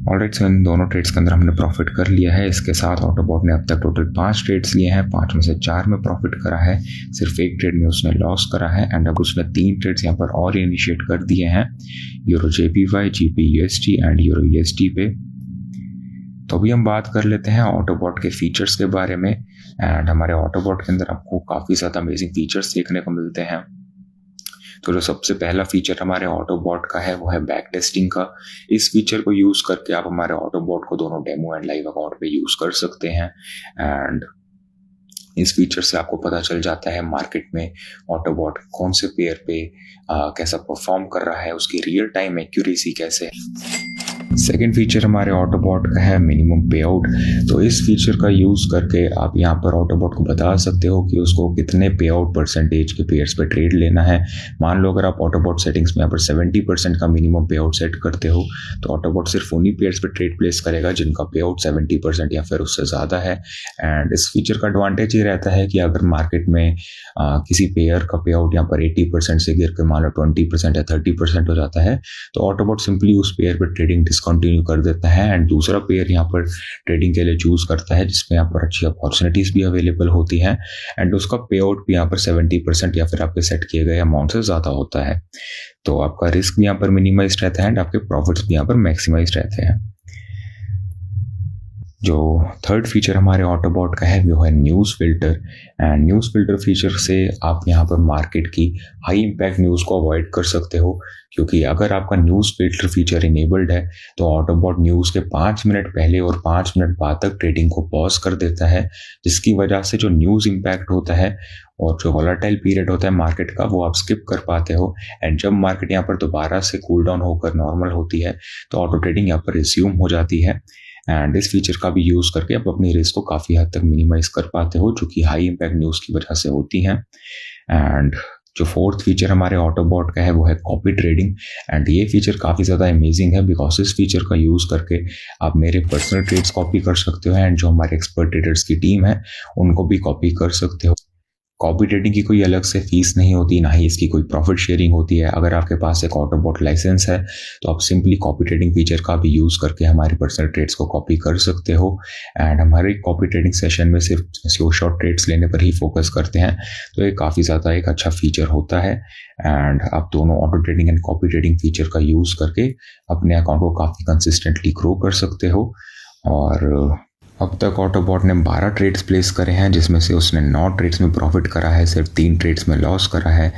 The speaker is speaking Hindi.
ऑलराइट, सो इन दोनों ट्रेड्स के अंदर हमने प्रॉफिट कर लिया है। इसके साथ ऑटोबॉट ने अब तक टोटल 5 ट्रेड्स लिए हैं, 5 में से 4 में प्रॉफिट करा है, सिर्फ एक ट्रेड में उसने लॉस करा है। एंड अब उसने 3 ट्रेड्स यहाँ पर और इनिशिएट कर दिए हैं, euro JPY, GP USD and euro USD पे। तो अभी हम बात कर लेते हैं ऑटोबॉट के फीचर्स के बारे में। एंड हमारे ऑटोबॉट के अंदर आपको काफ़ी ज़्यादा अमेजिंग फीचर्स देखने को मिलते हैं। तो जो सबसे पहला फीचर हमारे ऑटोबॉट का है वो है बैक टेस्टिंग का। इस फीचर को यूज़ करके आप हमारे ऑटोबॉट को दोनों डेमो एंड लाइव अकाउंट पे यूज़ कर सकते हैं। एंड इस फीचर से आपको पता चल जाता है मार्केट में ऑटोबॉट कौन से पेयर पे कैसा परफॉर्म कर रहा है, उसकी रियल टाइम एक्यूरेसी कैसे है। सेकेंड फीचर हमारे ऑटोबॉट का है मिनिमम पे आउट। तो इस फीचर का यूज़ करके आप यहाँ पर ऑटोबॉट को बता सकते हो कि उसको कितने पे आउट परसेंटेज के पेयर्स पे ट्रेड लेना है। मान लो अगर आप ऑटोबॉट सेटिंग्स में यहाँ पर 70% का मिनिमम पे आउट सेट करते हो, तो ऑटोबॉट सिर्फ उन्हीं पेयर्स पे ट्रेड प्लेस करेगा जिनका पे आउट 70% या फिर उससे ज़्यादा है। एंड इस फीचर का एडवांटेज ये रहता है कि अगर मार्केट में किसी पेयर का पे आउट यहाँ पर 80% से गिर के मान लो 20% या 30% हो जाता है, तो ऑटोबॉट सिंपली उस पेयर पर ट्रेडिंग डिसकंटिन्यू कर देता है एंड दूसरा पेयर यहाँ पर ट्रेडिंग के लिए चूज करता है जिसमें यहाँ पर अच्छी अपॉर्चुनिटीज भी अवेलेबल होती हैं एंड उसका पे आउट भी यहाँ पर 70% या फिर आपके सेट किए गए अमाउंट से ज़्यादा होता है। तो आपका रिस्क भी यहाँ पर मिनिमाइज रहता है एंड आपके प्रॉफिट्स भी यहाँ पर मैक्सिमाइज रहते हैं। जो थर्ड फीचर हमारे ऑटोबॉट का है वो है news filter. And news filter feature से आप यहाँ पर मार्केट की हाई इम्पैक्ट न्यूज़ को अवॉइड कर सकते हो, क्योंकि अगर आपका न्यूज़ फिल्टर फीचर इनेबल्ड है तो ऑटोबॉट न्यूज़ के 5 मिनट पहले और 5 मिनट बाद तक ट्रेडिंग को पॉज कर देता है, जिसकी वजह से जो न्यूज़ इम्पैक्ट होता है और जो वॉलेटाइल पीरियड होता है मार्केट का वो आप स्किप कर पाते हो। एंड जब मार्केट यहाँ पर दोबारा से कूल डाउन होकर नॉर्मल होती है तो ऑटो ट्रेडिंग यहाँ पर रिज्यूम हो जाती है। एंड इस फीचर का भी यूज़ करके आप अपनी रिस्क को काफ़ी हद तक मिनिमाइज कर पाते हो, जो कि हाई इम्पैक्ट न्यूज़ की वजह से होती हैं। एंड जो फोर्थ फीचर हमारे ऑटोबॉट का है वो है कॉपी ट्रेडिंग। एंड ये फीचर काफ़ी ज़्यादा अमेजिंग है बिकॉज इस फीचर का यूज़ करके आप मेरे पर्सनल ट्रेड्स कॉपी कर सकते हो एंड जो हमारे एक्सपर्ट ट्रेडर्स की टीम है उनको भी कॉपी कर सकते हो। कॉपी ट्रेडिंग की कोई अलग से फीस नहीं होती, ना ही इसकी कोई प्रॉफिट शेयरिंग होती है। अगर आपके पास एक ऑटोबॉट लाइसेंस है तो आप सिंपली कॉपी ट्रेडिंग फीचर का भी यूज़ करके हमारे पर्सनल ट्रेड्स को कॉपी कर सकते हो। एंड हमारे कॉपी ट्रेडिंग सेशन में सिर्फ स्लो शॉर्ट ट्रेड्स लेने पर ही फोकस करते हैं, तो ये काफ़ी ज़्यादा एक अच्छा फीचर होता है। एंड आप दोनों auto trading and copy trading feature का यूज़ करके अपने अकाउंट को काफ़ी कंसिस्टेंटली ग्रो कर सकते हो। और अब तक ऑटोबॉट ने 12 ट्रेड्स प्लेस करे हैं, जिसमें से उसने 9 ट्रेड्स में प्रॉफिट करा है, सिर्फ 3 ट्रेड्स में लॉस करा है।